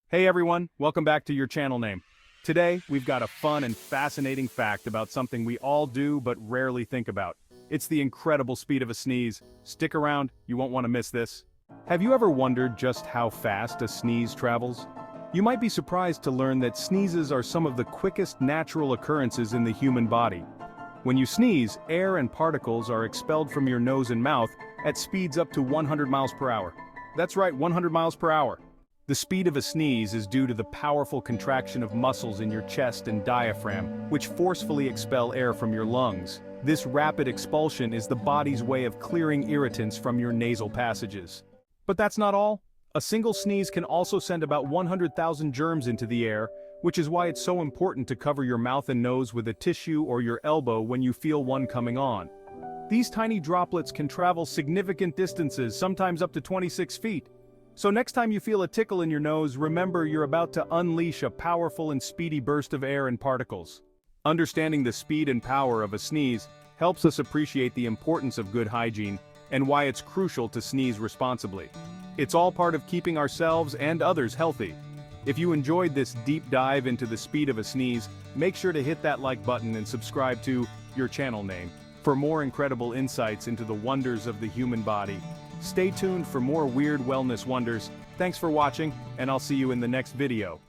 Hey everyone, welcome back to your channel name. Today, we've got a fun and fascinating fact about something we all do but rarely think about. It's the incredible speed of a sneeze. Stick around, you won't want to miss this. Have you ever wondered just how fast a sneeze travels? You might be surprised to learn that sneezes are some of the quickest natural occurrences in the human body. When you sneeze, air and particles are expelled from your nose and mouth at speeds up to 100 miles per hour. That's right, 100 miles per hour. The speed of a sneeze is due to the powerful contraction of muscles in your chest and diaphragm, which forcefully expel air from your lungs. This rapid expulsion is the body's way of clearing irritants from your nasal passages. But that's not all. A single sneeze can also send about 100,000 germs into the air, which is why it's so important to cover your mouth and nose with a tissue or your elbow when you feel one coming on. These tiny droplets can travel significant distances, sometimes up to 26 feet. So next time you feel a tickle in your nose, remember you're about to unleash a powerful and speedy burst of air and particles. Understanding the speed and power of a sneeze helps us appreciate the importance of good hygiene and why it's crucial to sneeze responsibly. It's all part of keeping ourselves and others healthy. If you enjoyed this deep dive into the speed of a sneeze, make sure to hit that like button and subscribe to your channel name for more incredible insights into the wonders of the human body. Stay tuned for more weird wellness wonders. Thanks for watching, and I'll see you in the next video.